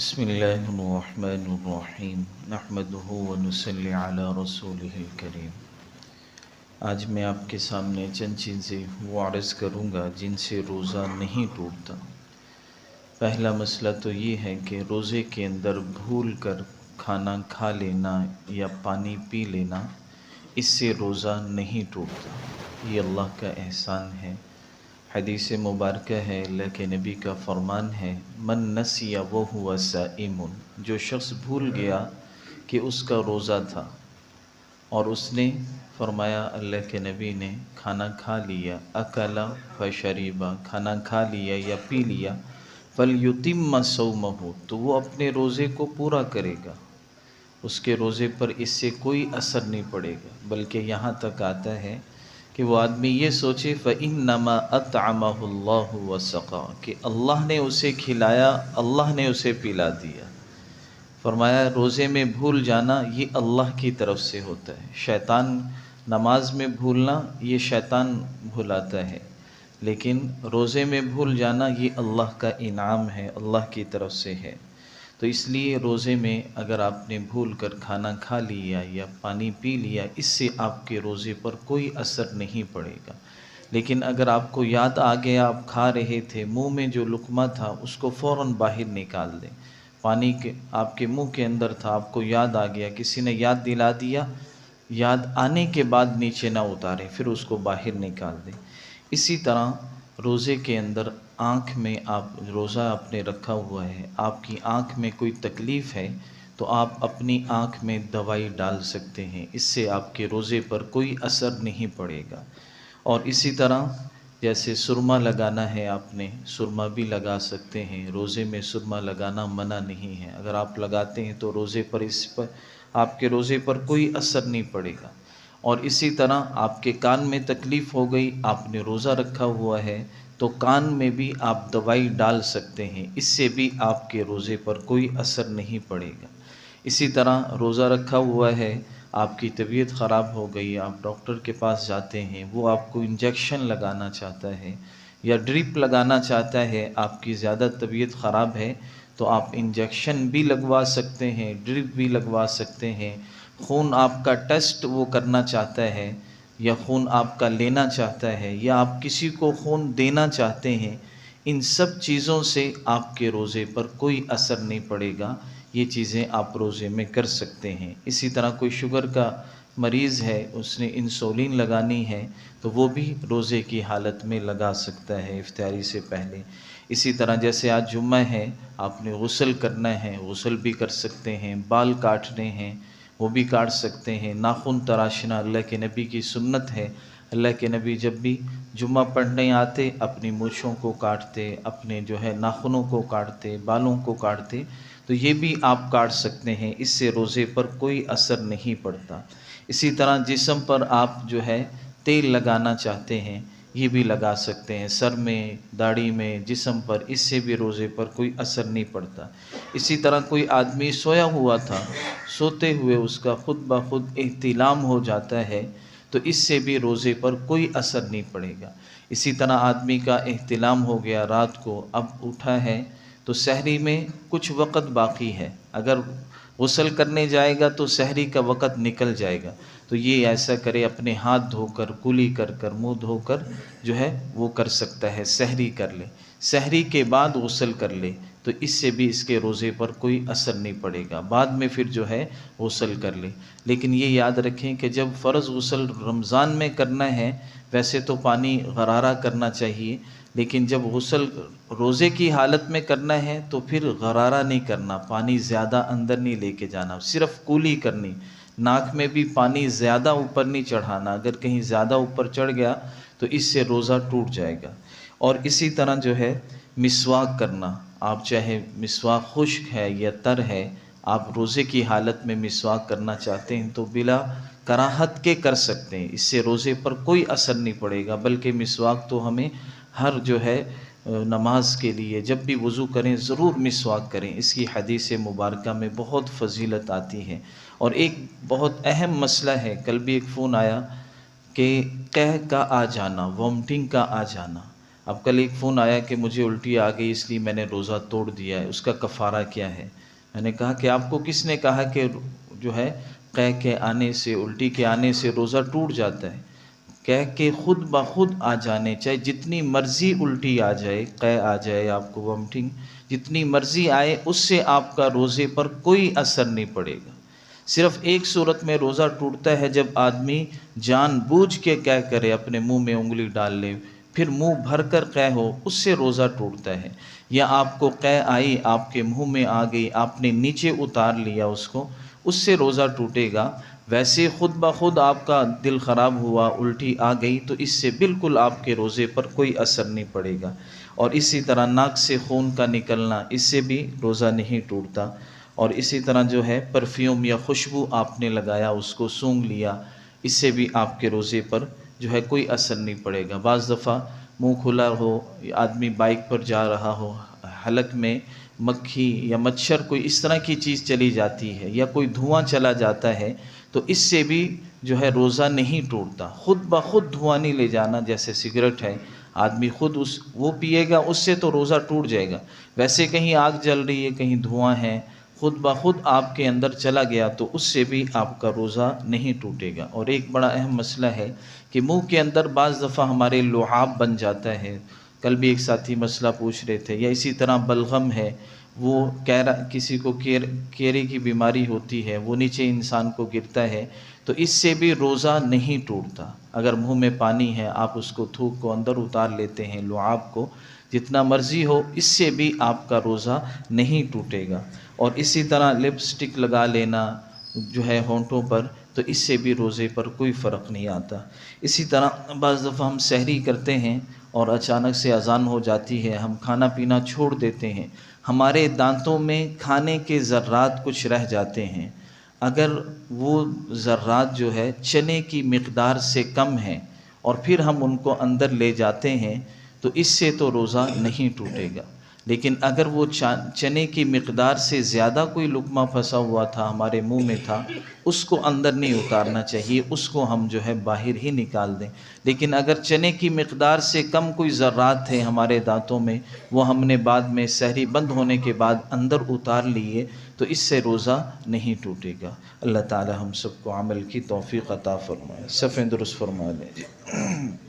बिस्मिल्लाहिर्रहमानिर्रहीम नहमदुहु व नुसल्ली अला रसूलिहिल करीम। आज मैं आपके सामने चंद चीज़ें वो अर्ज़ करूँगा जिनसे रोज़ा नहीं टूटता। पहला मसला तो ये है कि रोज़े के अंदर भूल कर खाना खा लेना या पानी पी लेना, इससे रोज़ा नहीं टूटता। ये अल्लाह का एहसान है। हदीस मुबारक है, अल्लाह के नबी का फरमान है, मन नसिया वो हुआ साइमुन, जो शख्स भूल गया कि उसका रोज़ा था और उसने फरमाया, अल्लाह के नबी ने खाना खा लिया, अकला फशरीबा, खाना खा लिया या पी लिया, फलयुतिम्मा सौमहु, तो वो अपने रोज़े को पूरा करेगा, उसके रोज़े पर इससे कोई असर नहीं पड़ेगा। बल्कि यहाँ तक आता है कि वो आदमी ये सोचे फ़इन्नमा अतअमहुल्लाहु व सक़ा, कि अल्लाह ने उसे खिलाया, अल्लाह ने उसे पिला दिया। फरमाया रोज़े में भूल जाना ये अल्लाह की तरफ से होता है। शैतान नमाज में भूलना ये शैतान भुलाता है, लेकिन रोज़े में भूल जाना ये अल्लाह का इनाम है, अल्लाह की तरफ से है। तो इसलिए रोज़े में अगर आपने भूल कर खाना खा लिया या पानी पी लिया, इससे आपके रोज़े पर कोई असर नहीं पड़ेगा। लेकिन अगर आपको याद आ गया, आप खा रहे थे, मुंह में जो लुक़मा था उसको फ़ौरन बाहर निकाल दें। पानी के आपके मुंह के अंदर था, आपको याद आ गया, किसी ने याद दिला दिया, याद आने के बाद नीचे ना उतारें, फिर उसको बाहर निकाल दें। इसी तरह रोज़े के अंदर आँख में, आप रोज़ा आपने रखा हुआ है, आपकी आँख में कोई तकलीफ़ है तो आप अपनी आँख में दवाई डाल सकते हैं, इससे आपके रोज़े पर कोई असर नहीं पड़ेगा। और इसी तरह जैसे सुरमा लगाना है, आपने सुरमा भी लगा सकते हैं। रोज़े में सुरमा लगाना मना नहीं है, अगर आप लगाते हैं तो रोज़े पर, इस पर आपके रोज़े पर कोई असर नहीं पड़ेगा। और इसी तरह आपके कान में तकलीफ़ हो गई, आपने रोज़ा रखा हुआ है तो कान में भी आप दवाई डाल सकते हैं, इससे भी आपके रोज़े पर कोई असर नहीं पड़ेगा। इसी तरह रोज़ा रखा हुआ है, आपकी तबीयत ख़राब हो गई, आप डॉक्टर के पास जाते हैं, वो आपको इंजेक्शन लगाना चाहता है या ड्रिप लगाना चाहता है, आपकी ज़्यादा तबीयत ख़राब है तो आप इंजेक्शन भी लगवा सकते हैं, ड्रिप भी लगवा सकते हैं। खून आपका टेस्ट वो करना चाहता है या खून आपका लेना चाहता है या आप किसी को खून देना चाहते हैं, इन सब चीज़ों से आपके रोज़े पर कोई असर नहीं पड़ेगा। ये चीज़ें आप रोज़े में कर सकते हैं। इसी तरह कोई शुगर का मरीज़ है, उसने इंसुलिन लगानी है तो वो भी रोज़े की हालत में लगा सकता है इफ्तारी से पहले। इसी तरह जैसे आज जुम्मा है, आपने गुस्ल करना है, गुस्ल भी कर सकते हैं। बाल काटने हैं वो भी काट सकते हैं। नाखून तराशना अल्लाह के नबी की सुन्नत है। अल्लाह के नबी जब भी जुम्मा पढ़ने आते, अपनी मूछों को काटते, अपने जो है नाखूनों को काटते, बालों को काटते, तो ये भी आप काट सकते हैं, इससे रोज़े पर कोई असर नहीं पड़ता। इसी तरह जिस्म पर आप जो है तेल लगाना चाहते हैं, ये भी लगा सकते हैं, सर में, दाढ़ी में, जिस्म पर, इससे भी रोज़े पर कोई असर नहीं पड़ता। इसी तरह कोई आदमी सोया हुआ था, सोते हुए उसका खुद ब खुद एहतिलाम हो जाता है तो इससे भी रोज़े पर कोई असर नहीं पड़ेगा। इसी तरह आदमी का एहतिलाम हो गया रात को, अब उठा है तो सहरी में कुछ वक़्त बाकी है, अगर गुस्ल करने जाएगा तो सहरी का वक़्त निकल जाएगा, तो ये ऐसा करे, अपने हाथ धोकर, कुली कर कर, मुँह धोकर जो है वो कर सकता है, सहरी कर ले, सहरी के बाद गुस्ल कर ले, तो इससे भी इसके रोज़े पर कोई असर नहीं पड़ेगा। बाद में फिर जो है गुस्ल कर ले। लेकिन ये याद रखें कि जब फ़र्ज़ गुस्ल रमज़ान में करना है, वैसे तो पानी गरारा करना चाहिए, लेकिन जब गुस्ल रोज़े की हालत में करना है तो फिर गरारा नहीं करना, पानी ज़्यादा अंदर नहीं लेके जाना, सिर्फ़ कुली करनी, नाक में भी पानी ज़्यादा ऊपर नहीं चढ़ाना, अगर कहीं ज़्यादा ऊपर चढ़ गया तो इससे रोज़ा टूट जाएगा। और इसी तरह जो है मिसवाक करना, आप चाहे मिसवाक खुश्क है या तर है, आप रोज़े की हालत में मिसवाक करना चाहते हैं तो बिला कराहत के कर सकते हैं, इससे रोज़े पर कोई असर नहीं पड़ेगा। बल्कि मिसवाक तो हमें हर जो है नमाज के लिए जब भी वज़ू करें ज़रूर मिसवाक करें, इसकी हदीस मुबारक में बहुत फ़जीलत आती है। और एक बहुत अहम मसला है, कल भी एक फ़ोन आया कि कह का आ जाना, वॉमिटिंग का आ जाना, अब कल एक फ़ोन आया कि मुझे उल्टी आ गई इसलिए मैंने रोज़ा तोड़ दिया है, उसका कफ़ारा क्या है? मैंने कहा कि आपको किसने कहा कि जो है क़ै के आने से, उल्टी के आने से रोज़ा टूट जाता है? कह के खुद ब खुद आ जाने, चाहे जितनी मर्ज़ी उल्टी आ जाए, क़ै आ जाए, आपको वॉमिटिंग जितनी मर्ज़ी आए, उससे आपका रोज़े पर कोई असर नहीं पड़ेगा। सिर्फ़ एक सूरत में रोज़ा टूटता है जब आदमी जानबूझ के क्या करे, अपने मुंह में उंगली डाल ले, फिर मुंह भर कर क़ै हो, उससे रोज़ा टूटता है। या आपको क़ै आई, आपके मुंह में आ गई, आपने नीचे उतार लिया उसको, उससे रोज़ा टूटेगा। वैसे ख़ुद ब खुद आपका दिल ख़राब हुआ, उल्टी आ गई, तो इससे बिल्कुल आपके रोज़े पर कोई असर नहीं पड़ेगा। और इसी तरह नाक से खून का निकलना, इससे भी रोज़ा नहीं टूटता। और इसी तरह जो है परफ्यूम या खुशबू आपने लगाया, उसको सूंघ लिया, इससे भी आपके रोज़े पर जो है कोई असर नहीं पड़ेगा। बाज़ दफ़ा मुँह खुला हो, आदमी बाइक पर जा रहा हो, हलक में मक्खी या मच्छर कोई इस तरह की चीज़ चली जाती है, या कोई धुआं चला जाता है, तो इससे भी जो है रोज़ा नहीं टूटता। ख़ुद ब खुद धुआं नहीं ले जाना, जैसे सिगरेट है, आदमी खुद वो पिएगा, उससे तो रोज़ा टूट जाएगा। वैसे कहीं आग जल रही है, कहीं धुआं है, ख़ुद ब खुद आपके अंदर चला गया, तो उससे भी आपका रोज़ा नहीं टूटेगा। और एक बड़ा अहम मसला है कि मुंह के अंदर बाज़ दफ़ा हमारे लुआब बन जाता है। कल भी एक साथी मसला पूछ रहे थे। या इसी तरह बलगम है, वो किसी को केरे की बीमारी होती है, वो नीचे इंसान को गिरता है, तो इससे भी रोज़ा नहीं टूटता। अगर मुंह में पानी है, आप उसको थूक को अंदर उतार लेते हैं, लुआब को, जितना मर्ज़ी हो, इससे भी आपका रोज़ा नहीं टूटेगा। और इसी तरह लिपस्टिक लगा लेना जो है होंठों पर, तो इससे भी रोज़े पर कोई फ़र्क नहीं आता। इसी तरह बाज़ दफ़ा हम सहरी करते हैं और अचानक से अज़ान हो जाती है, हम खाना पीना छोड़ देते हैं, हमारे दांतों में खाने के ज़र्रात कुछ रह जाते हैं। अगर वो ज़र्रात जो है चने की मिक़दार से कम है और फिर हम उनको अंदर ले जाते हैं, तो इससे तो रोज़ा नहीं टूटेगा। लेकिन अगर वो चने की मिक़दार से ज़्यादा कोई लुक़मा फंसा हुआ था, हमारे मुंह में था, उसको अंदर नहीं उतारना चाहिए, उसको हम जो है बाहर ही निकाल दें। लेकिन अगर चने की मिक़दार से कम कोई ज़र्रात थे हमारे दांतों में, वो हमने बाद में सहरी बंद होने के बाद अंदर उतार लिए, तो इससे रोज़ा नहीं टूटेगा। अल्लाह ताला हम सबको अमल की तौफ़ीक़ अता फ़रमाए। सफ़े दुरुस्त फ़रमा लें जी।